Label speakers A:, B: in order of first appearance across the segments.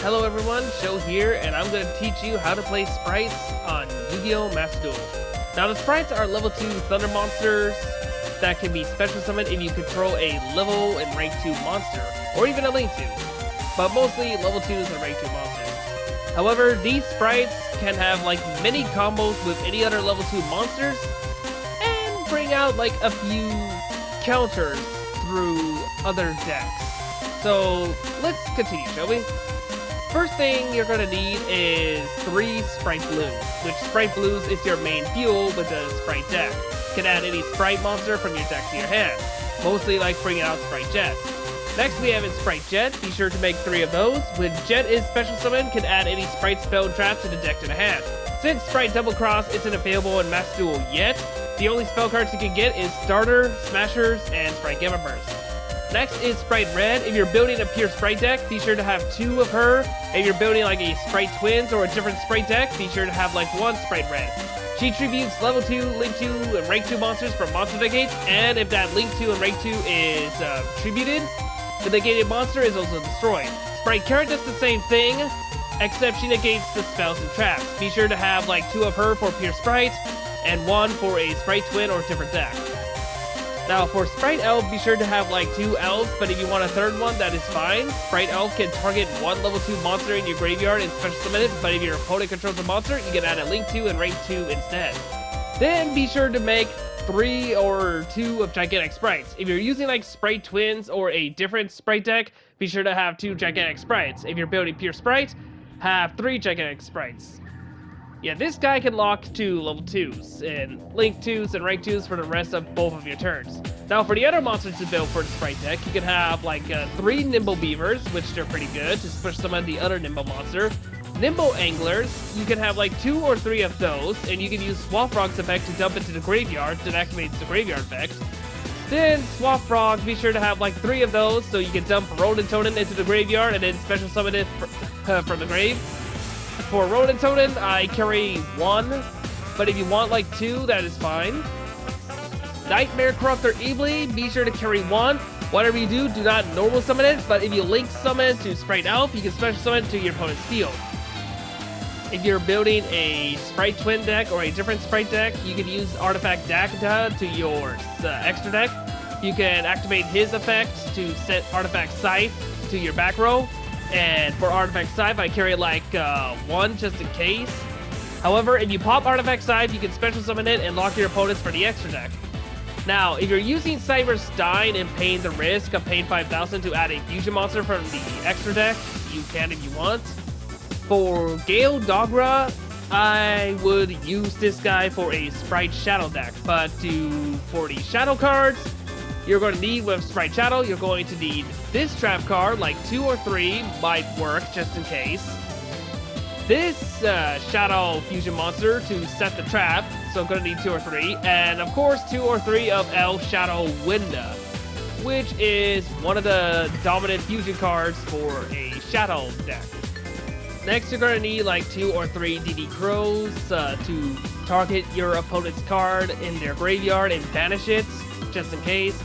A: Hello everyone, Show here, and I'm going to teach you how to play sprites on Yu-Gi-Oh! Master Duel. Now the sprites are level 2 thunder monsters that can be special summoned if you control a level and rank 2 monster, or even a link 2, but mostly level 2s and rank 2 monsters. However, these sprites can have like many combos with any other level 2 monsters, and bring out like a few counters through other decks. So let's continue, shall we? First thing you're going to need is 3 Spright Blues, which Spright Blues is your main fuel with the Spright deck. You can add any Spright monster from your deck to your hand, mostly like bringing out Spright Jet. Next we have in Spright Jet, be sure to make 3 of those. When Jet is special summoned, can add any Spright spell and trap to the deck to the hand. Since Spright Double Cross isn't available in Master Duel yet, the only spell cards you can get is Starter, Smashers, and Spright Gamma Burst. Next is Spright Red. If you're building a pure Spright deck, be sure to have 2 of her. If you're building like a Spright Twins or a different Spright deck, be sure to have like 1 Spright Red. She tributes level 2, link 2, and rank 2 monsters from monster negates, and if that link 2 and rank 2 is tributed, the negated monster is also destroyed. Spright Carrot does the same thing, except she negates the spells and traps. Be sure to have like 2 of her for pure Spright, and 1 for a Spright Twin or different deck. Now for Spright Elf, be sure to have like 2 elves, but if you want a 3rd one, that is fine. Spright Elf can target 1 level 2 monster in your graveyard and special summon it, but if your opponent controls a monster, you can add a link 2 and rank 2 instead. Then be sure to make 3 or 2 of Gigantic Sprites. If you're using like Spright Twins or a different Spright deck, be sure to have 2 Gigantic Sprites. If you're building pure Spright, have 3 Gigantic Sprites. Yeah, this guy can lock 2 level 2s, and link 2s and rank 2s for the rest of both of your turns. Now for the other monsters to build for the Spright deck, you can have like 3 Nimble Beavers, which they're pretty good to special summon the other Nimble monster. Nimble Anglers, you can have like 2 or 3 of those, and you can use Swap Frog's effect to dump into the graveyard, that activates the graveyard effect. Then Swap Frog, be sure to have like 3 of those, so you can dump Rodentonen into the graveyard and then special summon it from the grave. For Rodentonen, I carry 1, but if you want like 2, that is fine. Nightmare Corruptor Eebly, be sure to carry 1. Whatever you do, do not normal summon it, but if you link summon to Spright Elf, you can special summon to your opponent's field. If you're building a Spright Twin deck or a different Spright deck, you can use Artifact Dagda to your extra deck. You can activate his effect to set Artifact Scythe to your back row. And for Artifact Scythe, I carry like 1 just in case. However, if you pop Artifact Scythe, you can special summon it and lock your opponents for the extra deck. Now, if you're using Cyber Stein and paying the risk of paying 5,000 to add a fusion monster from the extra deck, you can if you want. For Gale Dogra, I would use this guy for a Spright Shadow deck, but for the Shadow cards, you're going to need with Spright Shadow, you're going to need this trap card, like 2 or 3 might work just in case. This Shadow Fusion monster to set the trap, so I'm going to need 2 or 3. And of course 2 or 3 of El Shadow Winda, which is one of the dominant fusion cards for a Shadow deck. Next you're going to need like 2 or 3 DD Crows to target your opponent's card in their graveyard and banish it, just in case.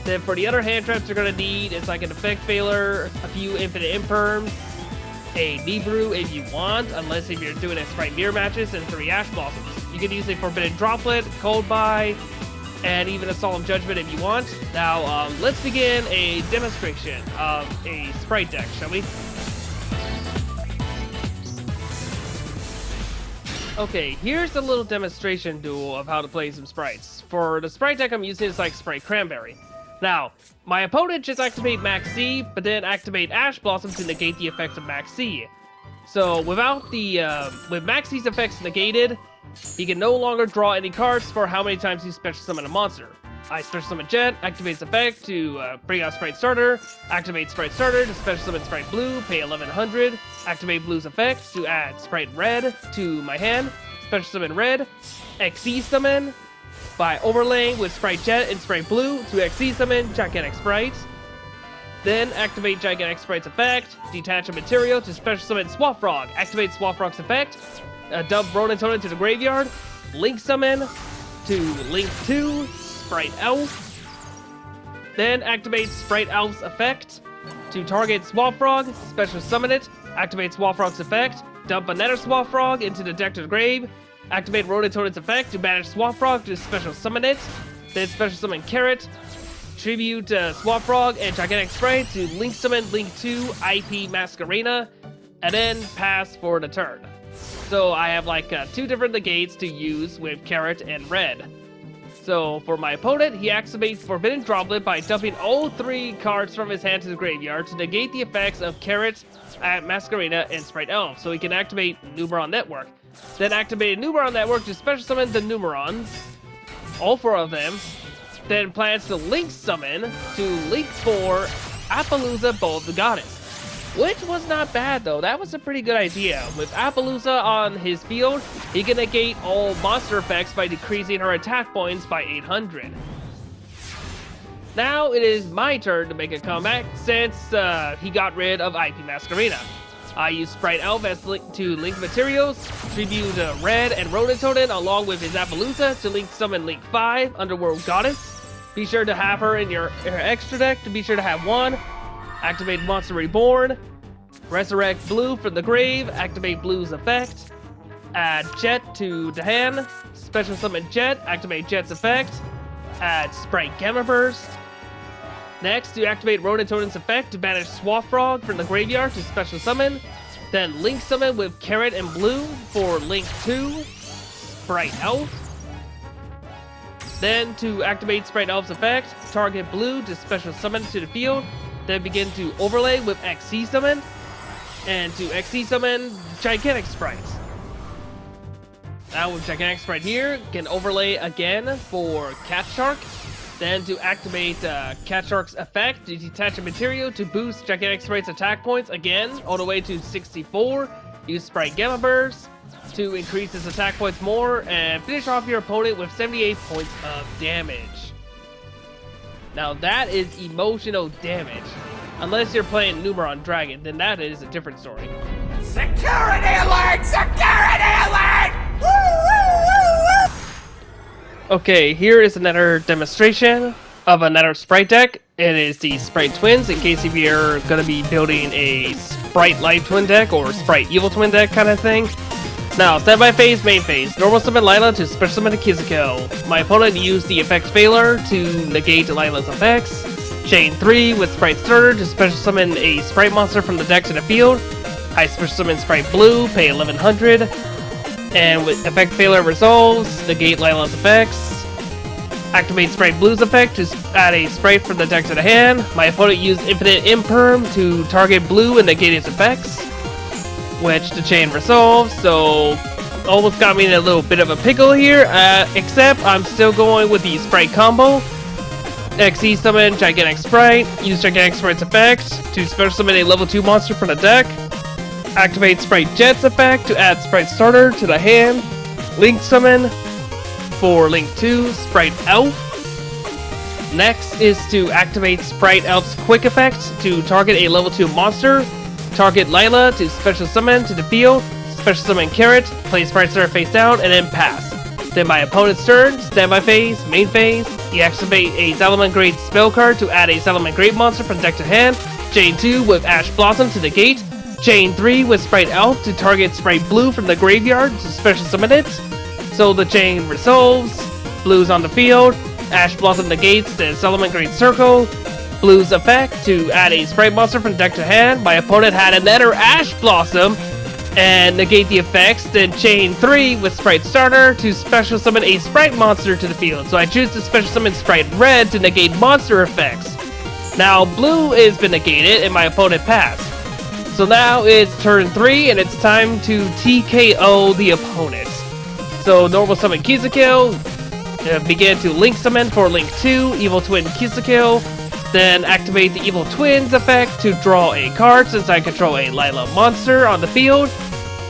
A: Then for the other hand traps you're going to need is like an Effect Failure, a few Infinite Imperms, a Nibiru if you want, unless if you're doing a Spright Mirror matches, and 3 Ash Blossoms. You can use a Forbidden Droplet, Cold Buy, and even a Solemn Judgment if you want. Now let's begin a demonstration of a Spright deck, shall we? Okay, here's a little demonstration duel of how to play some sprites. For the Spright deck I'm using is like Spright Cranberry. Now, my opponent just activate Max C, but then activate Ash Blossom to negate the effects of Max C. So without with Max C's effects negated, he can no longer draw any cards for how many times you special summon a monster. I special summon Jet, activates effect to bring out Spright Starter, activate Spright Starter to special summon Spright Blue, pay 1100, activate Blue's effects to add Spright Red to my hand, special summon Red, XC summon by overlaying with Spright Jet and Spright Blue to XC summon Gigantic Spright. Then activate Gigantic Sprite's effect, detach a material to special summon Swap Frog, activate Swap Frog's effect, dump Rodentonen to the graveyard, link summon to link 2, Spright Elf, then activate Spright Elf's effect to target Swap Frog, special summon it, Activate Swaffrog's effect. Dump another Swaffrog into the deck to the grave. Activate Rototoad's effect to banish Swaffrog to special summon it. Then special summon Carrot. Tribute Swaffrog and Gigantic Sprite to link summon Link 2 IP Masquerena. And then pass for the turn. So I have like 2 different negates to use with Carrot and Red. So for my opponent, he activates Forbidden Droplet by dumping all 3 cards from his hand to the graveyard to negate the effects of Carrot, Masquerena, and Sprite Elf. So he can activate Numeron Network. Then activate Numeron Network to special summon the Numerons, all 4 of them. Then plans to link summon to Link 4 Appaloosa Bowl of the Goddess. Which was not bad though, that was a pretty good idea. With Appaloosa on his field, he can negate all monster effects by decreasing her attack points by 800. Now it is my turn to make a comeback since he got rid of IP Masquerena. I use Sprite Elf as to link materials, tribute Red and Rototoad along with his Appaloosa to link summon Link 5, Underworld Goddess. Be sure to have her in your extra deck to be sure to have 1. Activate Monster Reborn, resurrect Blue from the grave, activate Blue's effect, add Jet to the hand, special summon Jet, activate Jet's effect, add Sprite Gamma Burst. Next, to activate Rototoad's effect to banish Swaffrog from the graveyard to special summon, then link summon with Carrot and Blue for Link 2, Sprite Elf. Then to activate Sprite Elf's effect, target Blue to special summon to the field, then begin to overlay with XC Summon, and to XC Summon Gigantic Sprite. Now with Gigantic Sprite here, can overlay again for Cat Shark. Then to activate Cat Shark's effect, to detach a material to boost Gigantic Sprite's attack points again, all the way to 64. Use Sprite Gamma Burst to increase his attack points more, and finish off your opponent with 78 points of damage. Now that is emotional damage. Unless you're playing Numeron Dragon, then that is a different story.
B: Security alert! Security alert! Woo, woo, woo, woo!
A: Okay, here is another demonstration of another Sprite deck. It is the Sprite Twins, in case if you're going to be building a Sprite Live Twin deck or Sprite Evil Twin deck kind of thing. Now, standby phase, main phase. Normal summon Lila to special summon Kizuko. My opponent used the effect failure to negate Lila's effects. Chain 3 with Sprite Starter to special summon a Sprite monster from the deck to the field. I special summon Sprite Blue, pay 1100. And with effect failure resolves, negate Lila's effects. Activate Sprite Blue's effect to add a Sprite from the deck to the hand. My opponent used Infinite Imperm to target Blue and negate its effects, which the chain resolves, so almost got me in a little bit of a pickle here, except I'm still going with the Sprite combo. XE summon Gigantic Sprite, use Gigantic Sprite's effect to special summon a level 2 monster from the deck. Activate Sprite Jet's effect to add Sprite Starter to the hand. Link summon for Link 2, Sprite Elf. Next is to activate Sprite Elf's quick effect to target a level 2 monster. Target Lila to special summon to the field, special summon Carrot, play Sprite Starter face down, and then pass. Then my opponent's turn, standby phase, main phase, deactivate a Salamence Great spell card to add a Salamence Great monster from deck to hand, Chain 2 with Ash Blossom to the gate, Chain 3 with Sprite Elf to target Sprite Blue from the graveyard to special summon it, so the chain resolves, Blue's on the field, Ash Blossom negates the Salamence Great Circle, Blue's effect to add a Sprite monster from deck to hand. My opponent had another Ash Blossom and negate the effects. Then chain 3 with Sprite Starter to special summon a Sprite monster to the field. So I choose to special summon Sprite Red to negate monster effects. Now Blue has been negated and my opponent passed. So now it's turn 3 and it's time to TKO the opponent. So normal summon Kizuko, begin to link summon for Link 2, Evil Twin Kizuko. Then activate the Evil Twins effect to draw a card since I control a Lila monster on the field.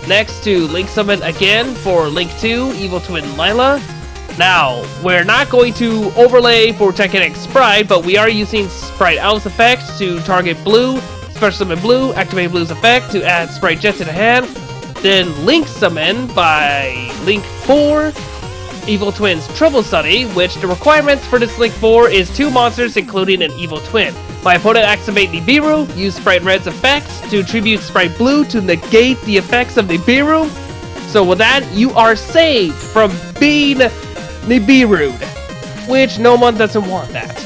A: Next to Link Summon again for Link 2, Evil Twin Lila. Now, we're not going to overlay for Gigantic Sprite, but we are using Sprite Elf's effect to target Blue, special summon Blue, activate Blue's effect to add Sprite Jet to the hand. Then Link Summon by Link 4, Evil Twin's Trouble Study, which the requirements for this Link 4 is 2 monsters including an Evil Twin. My opponent activate Nibiru, use Sprite Red's effects to tribute Sprite Blue to negate the effects of Nibiru. So with that, you are saved from being Nibiru'd, which no one doesn't want that.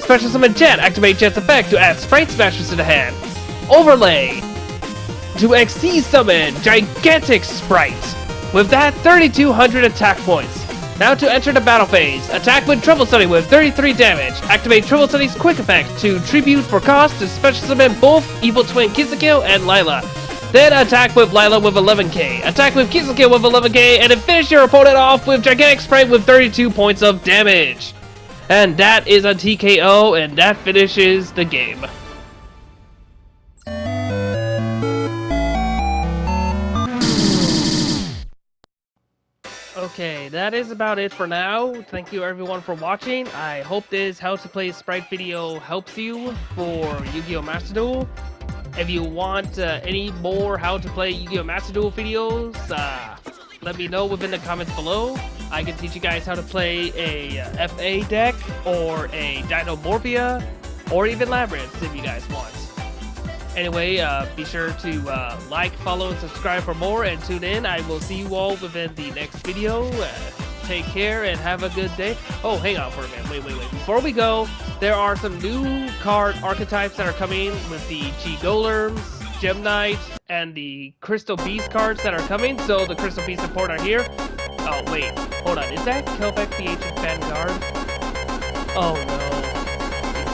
A: Special Summon Jet, activate Jet's effect to add Sprite Smashers to the hand. Overlay to XT Summon Gigantic Sprite. With that, 3,200 attack points. Now to enter the battle phase. Attack with Triple Study with 33 damage. Activate Triple Study's quick effect to tribute for cost to special summon both Evil Twin Kizukiyo and Lila. Then attack with Lila with 11k. Attack with Kizukiyo with 11k, and then finish your opponent off with Gigantic Sprite with 32 points of damage. And that is a TKO, and that finishes the game. Okay, that is about it for now. Thank you everyone for watching. I hope this how to play Sprite video helps you for Yu-Gi-Oh! Master Duel. If you want any more how to play Yu-Gi-Oh! Master Duel videos, let me know within the comments below. I can teach you guys how to play a FA deck, or a Dinomorphia, or even Labyrinth if you guys want. Anyway, be sure to like, follow, and subscribe for more, and tune in. I will see you all within the next video. Take care and have a good day. Oh, hang on for a minute. Wait. Before we go, there are some new card archetypes that are coming with the G-Golems, Gem Knight, and the Crystal Beast cards that are coming. So the Crystal Beast support are here. Oh, wait. Hold on. Is that Kelbeck the Ancient Vanguard? Oh, no.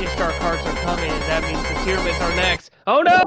A: Ishtar cards are coming, and that means the Tyranids are next. Oh no!